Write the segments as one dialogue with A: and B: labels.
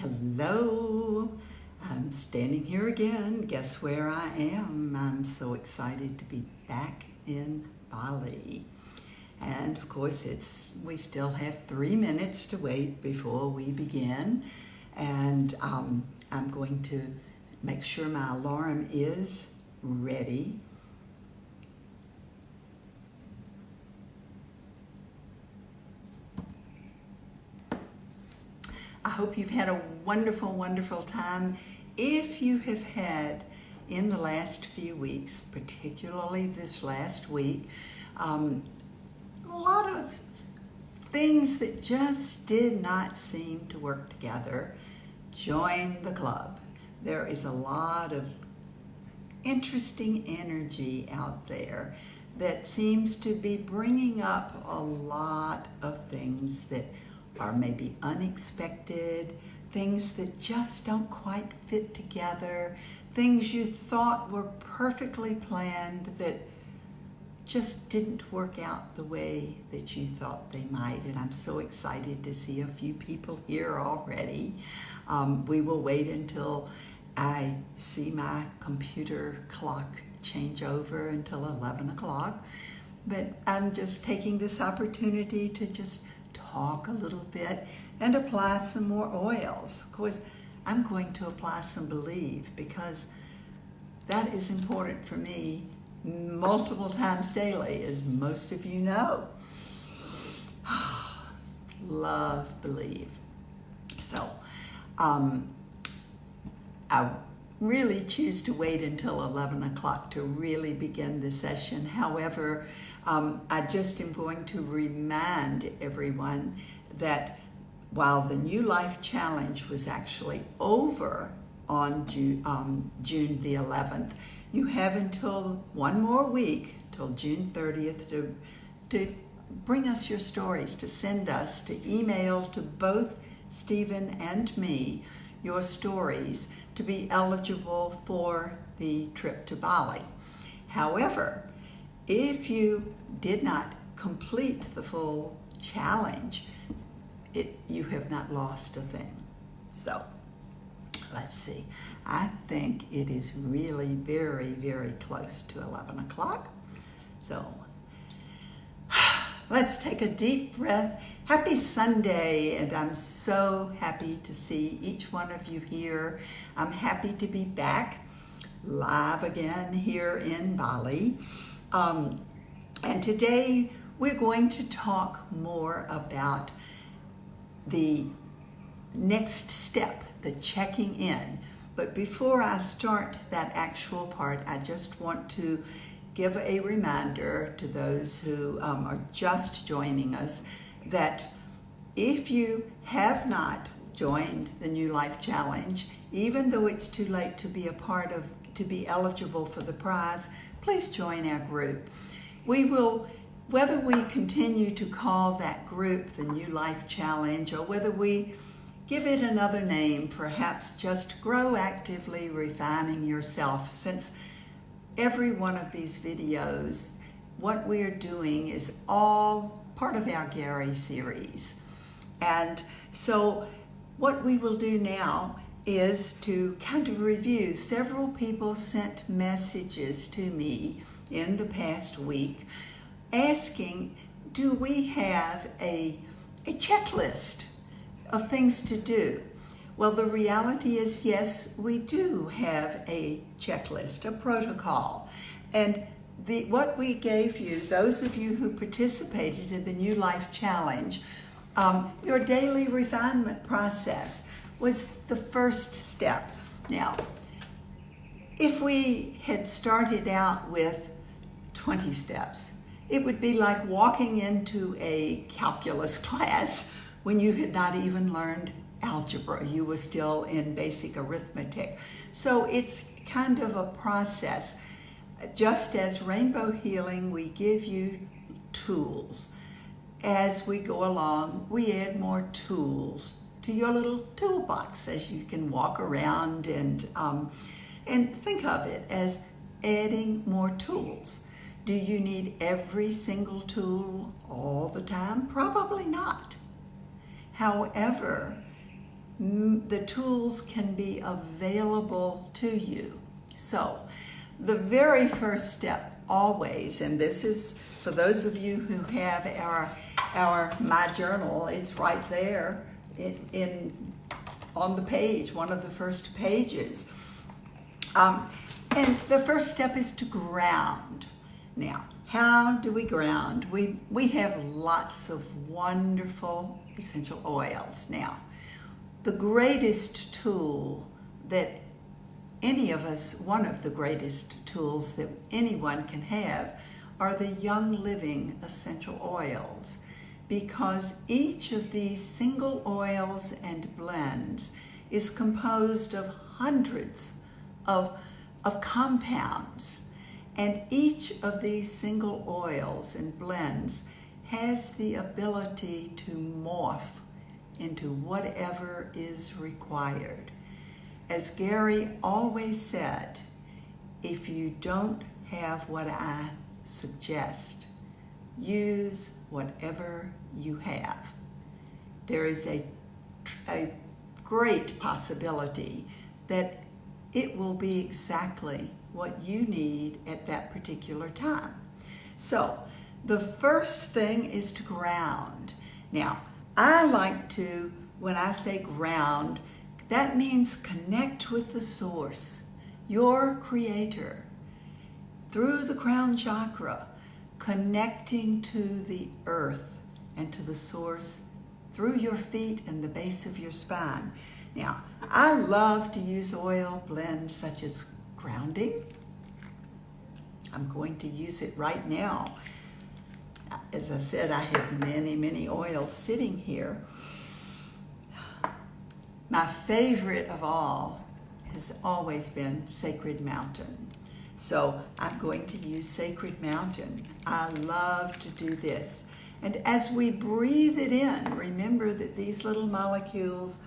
A: Hello, I'm standing here again. Guess where I am? I'm so excited to be back in Bali. And of course, we still have 3 minutes to wait before we begin. And I'm going to make sure my alarm is ready. I hope you've had a wonderful, wonderful time. If you have had, in the last few weeks, particularly this last week, a lot of things that just did not seem to work together, join the club. There is a lot of interesting energy out there that seems to be bringing up a lot of things that are maybe unexpected, things that just don't quite fit together, things you thought were perfectly planned that just didn't work out the way that you thought they might. And I'm so excited to see a few people here already. We will wait until I see my computer clock change over until 11 o'clock. But I'm just taking this opportunity to just talk a little bit and apply some more oils. Of course, I'm going to apply some Believe because that is important for me multiple times daily, as most of you know. Love Believe. So I really choose to wait until 11 o'clock to really begin the session. However, I just am going to remind everyone that while the New Life Challenge was actually over on June the 11th, you have until one more week, till June 30th, to bring us your stories, to send us, to email to both Stephen and me your stories to be eligible for the trip to Bali. However, if you did not complete the full challenge, you have not lost a thing. So let's see. I think it is really very, very close to 11 o'clock. So let's take a deep breath. Happy Sunday, and I'm so happy to see each one of you here. I'm happy to be back live again here in Bali. And today we're going to talk more about the next step, the checking in. But before I start that actual part, I just want to give a reminder to those who are just joining us that if you have not joined the New Life Challenge, even though it's too late to be to be eligible for the prize, please join our group. We will, whether we continue to call that group the New Life Challenge or whether we give it another name, perhaps just Grow Actively Refining Yourself, since every one of these videos, what we're doing is all part of our Gary series. And so what we will do now is to kind of review. Several people sent messages to me in the past week asking, do we have a checklist of things to do? Well, the reality is, yes, we do have a checklist, a protocol. And what we gave you, those of you who participated in the New Life Challenge, your daily refinement process was the first step. Now, if we had started out with 20 steps, it would be like walking into a calculus class when you had not even learned algebra. You were still in basic arithmetic. So it's kind of a process. Just as Rainbow Healing, we give you tools. As we go along, we add more tools to your little toolbox as you can walk around and think of it as adding more tools. Do you need every single tool all the time? Probably not. However, the tools can be available to you. So the very first step always, and this is for those of you who have our My Journal, it's right there on the page, one of the first pages. And the first step is to ground. Now, how do we ground? We have lots of wonderful essential oils. Now, the greatest tool that any of us, one of the greatest tools that anyone can have are the Young Living essential oils, because each of these single oils and blends is composed of hundreds of compounds, and each of these single oils and blends has the ability to morph into whatever is required. As Gary always said, if you don't have what I suggest, use whatever you have. There is a great possibility that it will be exactly what you need at that particular time. So the first thing is to ground. Now, I like to, when I say ground, that means connect with the source, your creator, through the crown chakra, connecting to the earth and to the source through your feet and the base of your spine. Now, I love to use oil blends such as grounding. I'm going to use it right now. As I said, I have many, many oils sitting here. My favorite of all has always been Sacred Mountain. So I'm going to use Sacred Mountain. I love to do this. And as we breathe it in, remember that these little molecules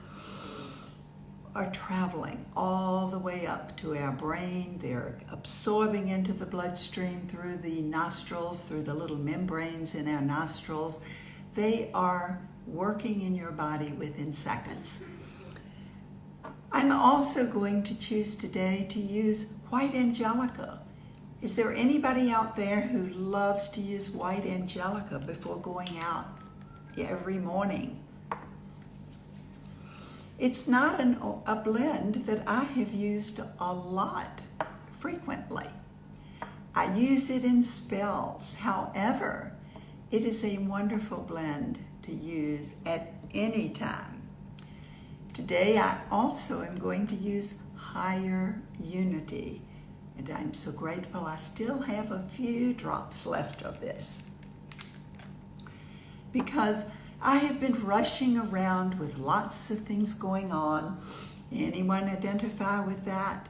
A: are traveling all the way up to our brain. They're absorbing into the bloodstream through the nostrils, through the little membranes in our nostrils. They are working in your body within seconds. I'm also going to choose today to use white angelica. Is there anybody out there who loves to use white angelica before going out every morning? It's not a blend that I have used a lot, frequently. I use it in spells. However, it is a wonderful blend to use at any time. Today, I also am going to use Higher Unity, and I'm so grateful I still have a few drops left of this, because I have been rushing around with lots of things going on. Anyone identify with that?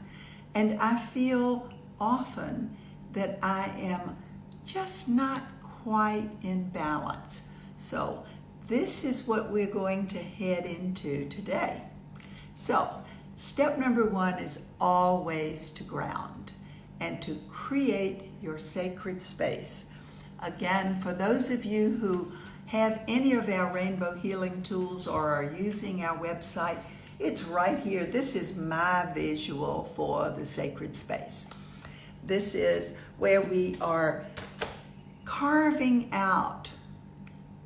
A: And I feel often that I am just not quite in balance. So this is what we're going to head into today. So step number one is always to ground and to create your sacred space. Again, for those of you who have any of our rainbow healing tools or are using our website, it's right here. This is my visual for the sacred space. This is where we are carving out.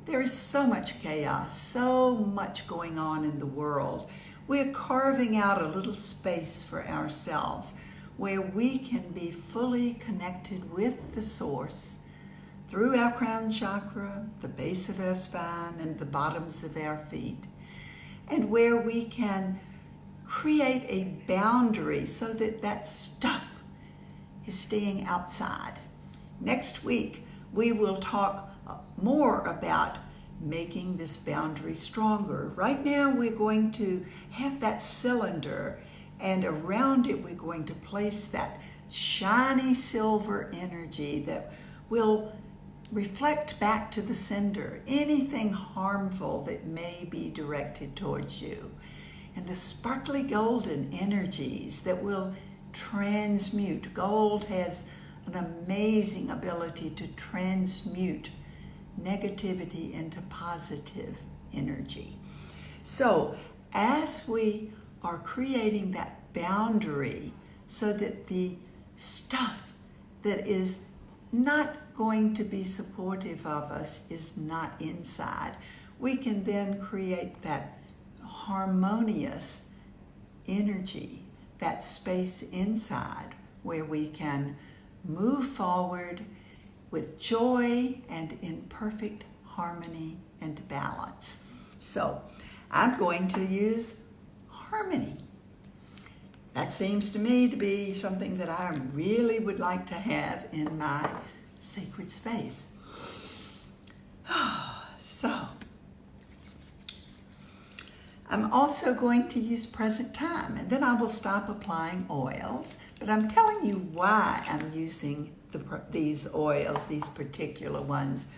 A: There is so much chaos, so much going on in the world. We're carving out a little space for ourselves where we can be fully connected with the source through our crown chakra, the base of our spine, and the bottoms of our feet, and where we can create a boundary so that that stuff is staying outside. Next week, we will talk more about making this boundary stronger. Right now, we're going to have that cylinder, and around it, we're going to place that shiny silver energy that will reflect back to the sender anything harmful that may be directed towards you, and the sparkly golden energies that will transmute. Gold has an amazing ability to transmute negativity into positive energy. So as we are creating that boundary so that the stuff that is not going to be supportive of us is not inside, we can then create that harmonious energy, that space inside where we can move forward with joy and in perfect harmony and balance. So I'm going to use harmony. That seems to me to be something that I really would like to have in my sacred space. So I'm also going to use present time, and then I will stop applying oils, but I'm telling you why I'm using these oils, these particular ones.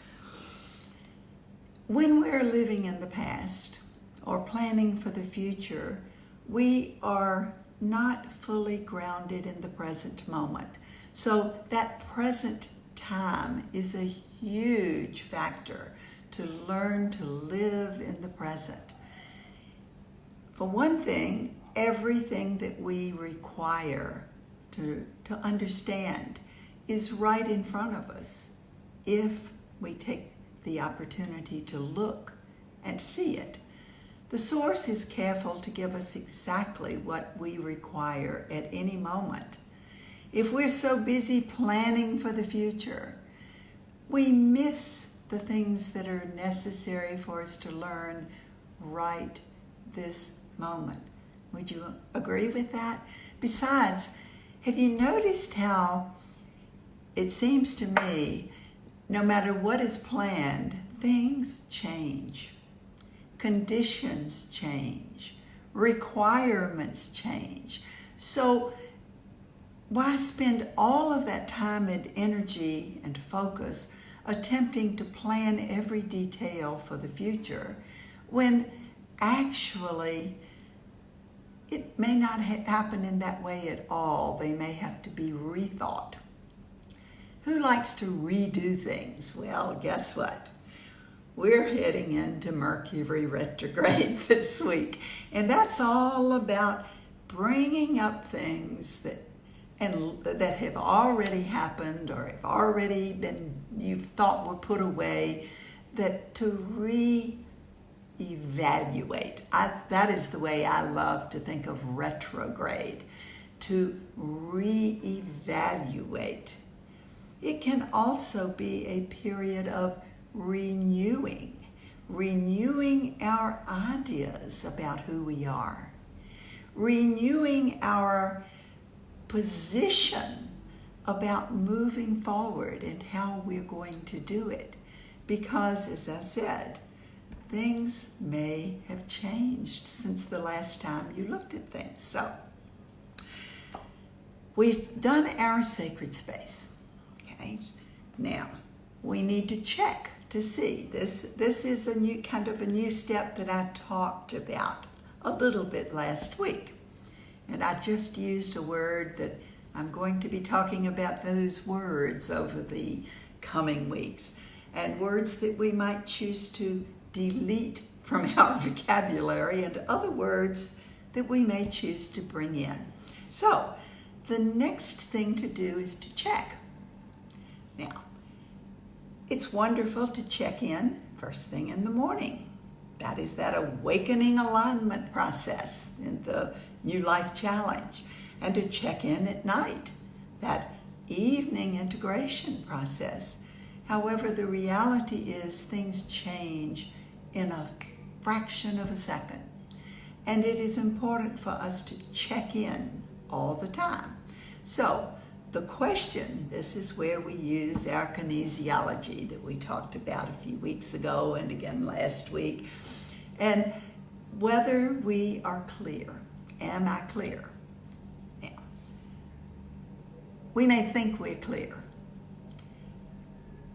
A: When we're living in the past or planning for the future, we are not fully grounded in the present moment. So that present time is a huge factor to learn to live in the present. For one thing, everything that we require to understand is right in front of us if we take the opportunity to look and see it. The source is careful to give us exactly what we require at any moment. If we're so busy planning for the future, we miss the things that are necessary for us to learn right this moment. Would you agree with that? Besides, have you noticed how it seems to me, no matter what is planned, things change. Conditions change. Requirements change. So why spend all of that time and energy and focus attempting to plan every detail for the future when actually it may not happen in that way at all? They may have to be rethought. Who likes to redo things? Well, guess what? We're heading into Mercury Retrograde this week, and that's all about bringing up things that have already happened or have already been, you thought were put away, that to re-evaluate. That is the way I love to think of retrograde, to re-evaluate. It can also be a period of renewing our ideas about who we are, renewing our position about moving forward and how we're going to do it. Because, as I said, things may have changed since the last time you looked at things. So, we've done our sacred space. Okay, now we need to check to see. This is a new step that I talked about a little bit last week. And I just used a word that I'm going to be talking about those words over the coming weeks, and words that we might choose to delete from our vocabulary and other words that we may choose to bring in. So the next thing to do is to check. Now, it's wonderful to check in first thing in the morning. That is that awakening alignment process in the New Life Challenge. And to check in at night, that evening integration process. However, the reality is things change in a fraction of a second. And it is important for us to check in all the time. So, the question, this is where we use our kinesiology that we talked about a few weeks ago and again last week, and whether we are clear. Am I clear? Now, we may think we're clear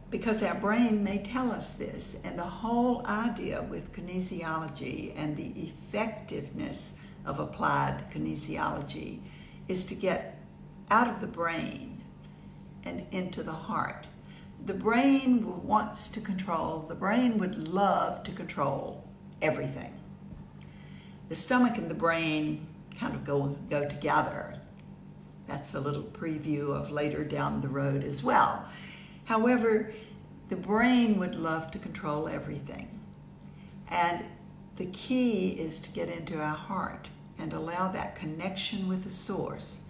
A: because our brain may tell us this, and the whole idea with kinesiology and the effectiveness of applied kinesiology is to get out of the brain and into the heart. The brain wants to control, the brain would love to control everything. the stomach and the brain kind of go together. That's a little preview of later down the road as well. However, the brain would love to control everything. And the key is to get into our heart and allow that connection with the source.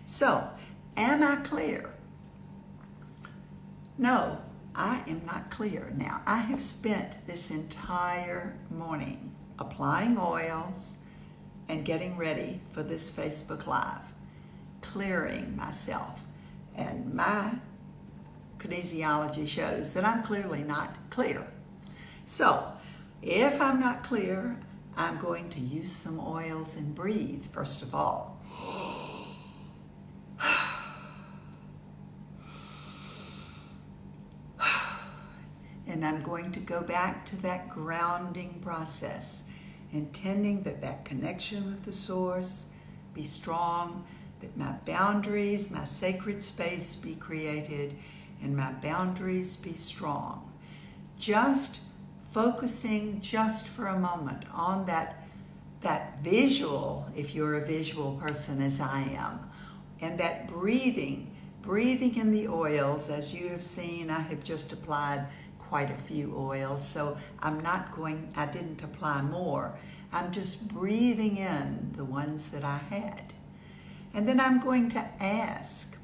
A: So, am I clear? No, I am not clear. Now, I have spent this entire morning applying oils and getting ready for this Facebook Live, clearing myself. And my kinesiology shows that I'm clearly not clear. So, if I'm not clear, I'm going to use some oils and breathe, first of all. And I'm going to go back to that grounding process, intending that that connection with the source be strong, that my boundaries, my sacred space be created, and my boundaries be strong. Just focusing just for a moment on that visual, if you're a visual person as I am, and that breathing in the oils. As you have seen, I have just applied quite a few oils, so I didn't apply more. I'm just breathing in the ones that I had. And then I'm going to ask,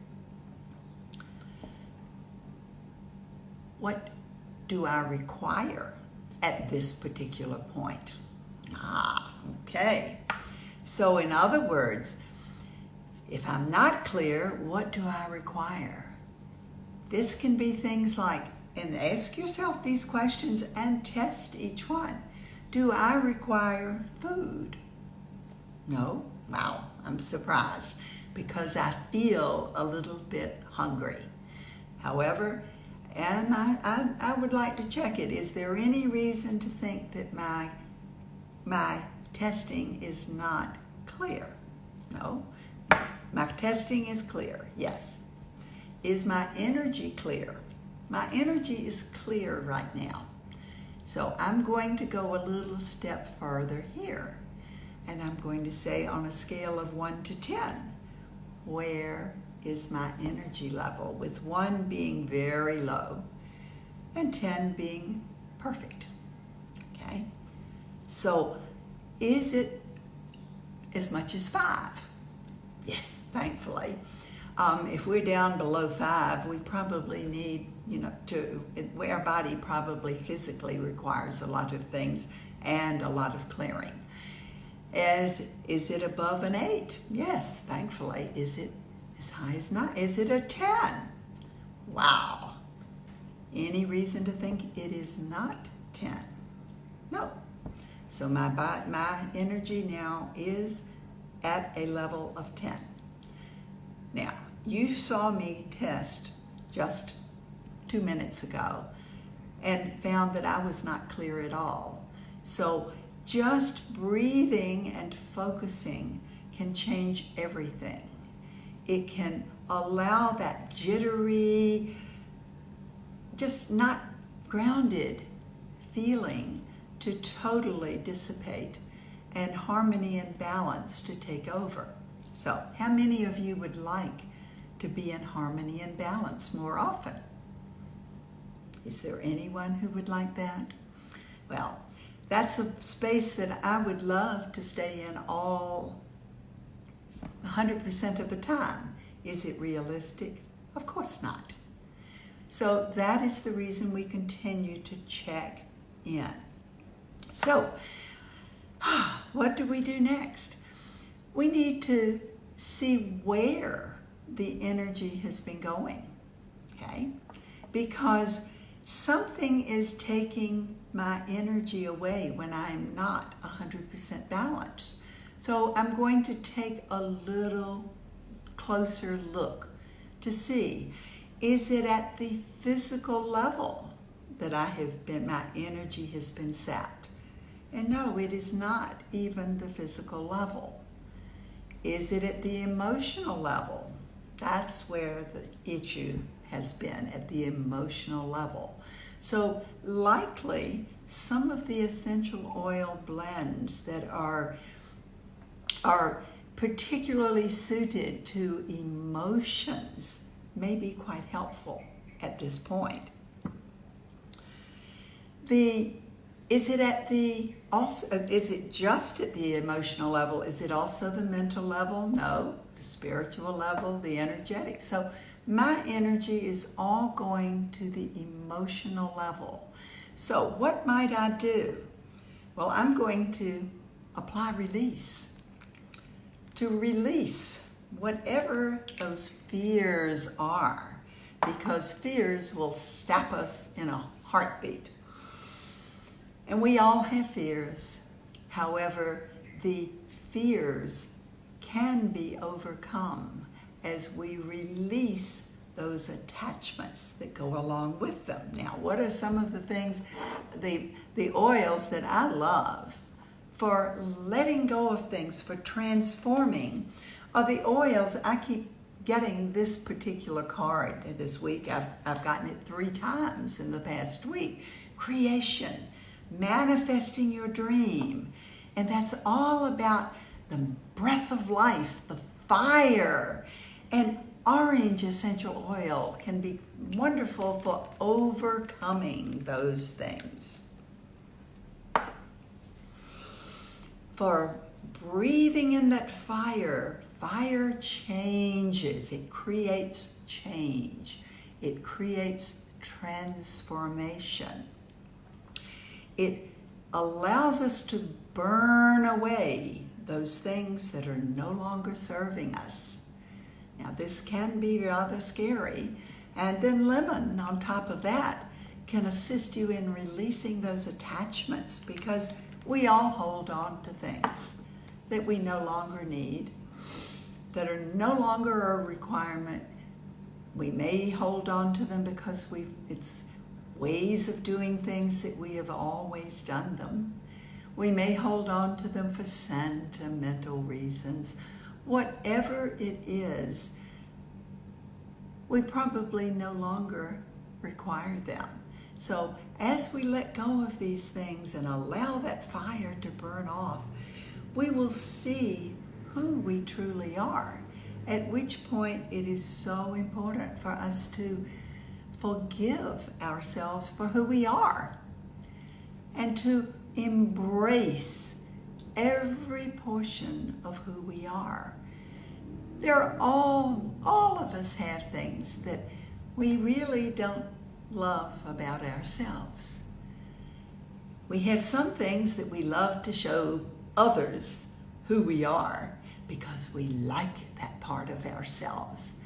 A: what do I require at this particular point? Okay. So in other words, if I'm not clear, what do I require? This can be things like, and ask yourself these questions and test each one. Do I require food? No? Wow, I'm surprised because I feel a little bit hungry. However, and I would like to check it. Is there any reason to think that my testing is not clear? No. My testing is clear, yes. Is my energy clear? My energy is clear right now. So I'm going to go a little step further here. And I'm going to say on a scale of 1 to 10, where is my energy level? With 1 being very low and 10 being perfect. Okay? So is it as much as 5? Yes, thankfully. If we're down below 5, we probably need, our body probably physically requires a lot of things and a lot of clearing. Is it above an 8? Yes, thankfully. Is it as high as 9? Is it a 10? Wow. Any reason to think it is not 10? No. So my energy now is at a level of 10. Now, you saw me test just 2 minutes ago and found that I was not clear at all. So just breathing and focusing can change everything. It can allow that jittery, just not grounded feeling to totally dissipate and harmony and balance to take over. So, how many of you would like to be in harmony and balance more often? Is there anyone who would like that? Well, that's a space that I would love to stay in all 100% of the time. Is it realistic? Of course not. So that is the reason we continue to check in. So, what do we do next? We need to see where the energy has been going, okay? Because something is taking my energy away when I'm not 100% balanced. So I'm going to take a little closer look to see, is it at the physical level that my energy has been sapped? And no, it is not even the physical level. Is it at the emotional level? That's where the issue has been, at the emotional level. So likely some of the essential oil blends that are are particularly suited to emotions may be quite helpful at this point. Is it just at the emotional level? Is it also the mental level? No, the spiritual level, the energetic. So my energy is all going to the emotional level. So what might I do? Well, I'm going to apply release. To release whatever those fears are, because fears will stop us in a heartbeat. And we all have fears. However, the fears can be overcome as we release those attachments that go along with them. Now, what are some of the things, the oils that I love for letting go of things, for transforming, are the oils. I keep getting this particular card this week. I've gotten it 3 times in the past week. Creation, manifesting your dream. And that's all about the breath of life, the fire. And orange essential oil can be wonderful for overcoming those things. For breathing in that fire, fire changes. It creates change. It creates transformation. It allows us to burn away those things that are no longer serving us. Now, this can be rather scary. And then lemon on top of that can assist you in releasing those attachments, because we all hold on to things that we no longer need, that are no longer a requirement. We may hold on to them because it's ways of doing things that we have always done them. We may hold on to them for sentimental reasons. Whatever it is, we probably no longer require them. So as we let go of these things and allow that fire to burn off, we will see who we truly are, at which point it is so important for us to forgive ourselves for who we are and to embrace every portion of who we are. All of us have things that we really don't love about ourselves. We have some things that we love to show others who we are because we like that part of ourselves.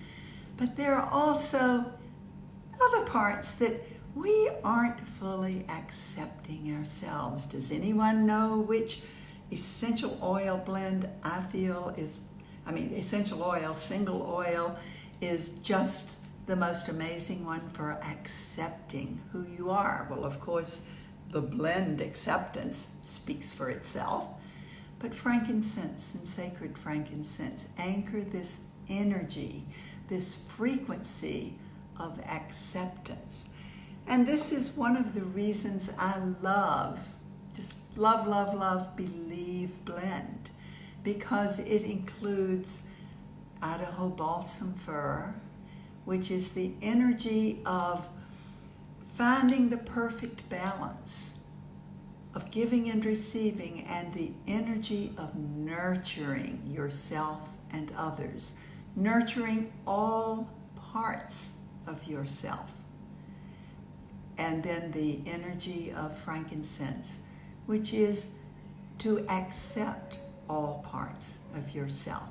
A: But there are also other parts that we aren't fully accepting ourselves. Does anyone know which essential oil blend I feel essential oil, single oil, is just the most amazing one for accepting who you are? Well, of course, the blend acceptance speaks for itself. But frankincense and sacred frankincense anchor this energy, this frequency of acceptance. And this is one of the reasons I love, Believe blend, because it includes Idaho balsam fir, which is the energy of finding the perfect balance of giving and receiving, and the energy of nurturing yourself and others, nurturing all parts of yourself. And then the energy of frankincense, which is to accept all parts of yourself.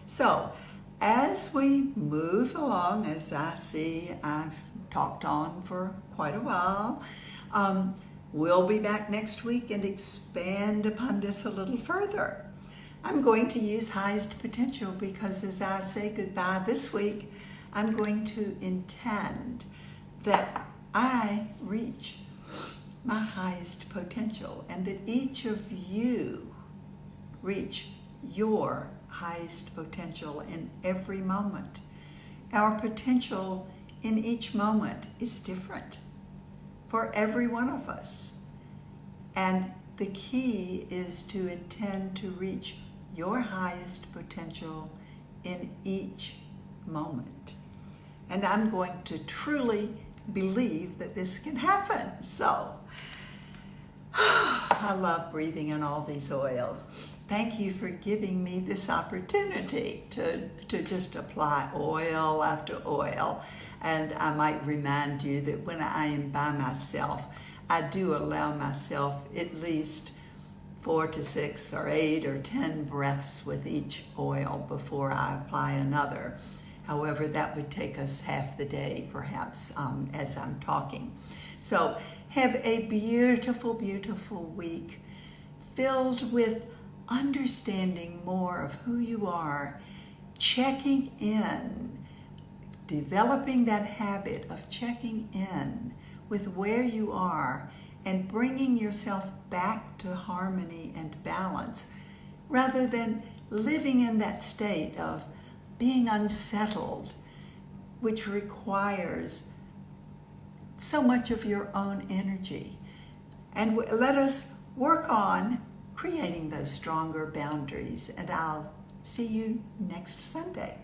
A: So as we move along, as I see I've talked on for quite a while, we'll be back next week and expand upon this a little further. I'm going to use highest potential because as I say goodbye this week, I'm going to intend that I reach my highest potential and that each of you reach your highest potential in every moment. Our potential in each moment is different for every one of us. And the key is to intend to reach your highest potential in each moment. And I'm going to truly believe that this can happen. So, I love breathing in all these oils. Thank you for giving me this opportunity to just apply oil after oil. And I might remind you that when I am by myself, I do allow myself at least 4 to 6 or 8 or 10 breaths with each oil before I apply another. However, that would take us half the day, perhaps, as I'm talking. So have a beautiful, beautiful week filled with understanding more of who you are, checking in, developing that habit of checking in with where you are and bringing yourself back to harmony and balance rather than living in that state of being unsettled, which requires so much of your own energy. And let us work on creating those stronger boundaries. And I'll see you next Sunday.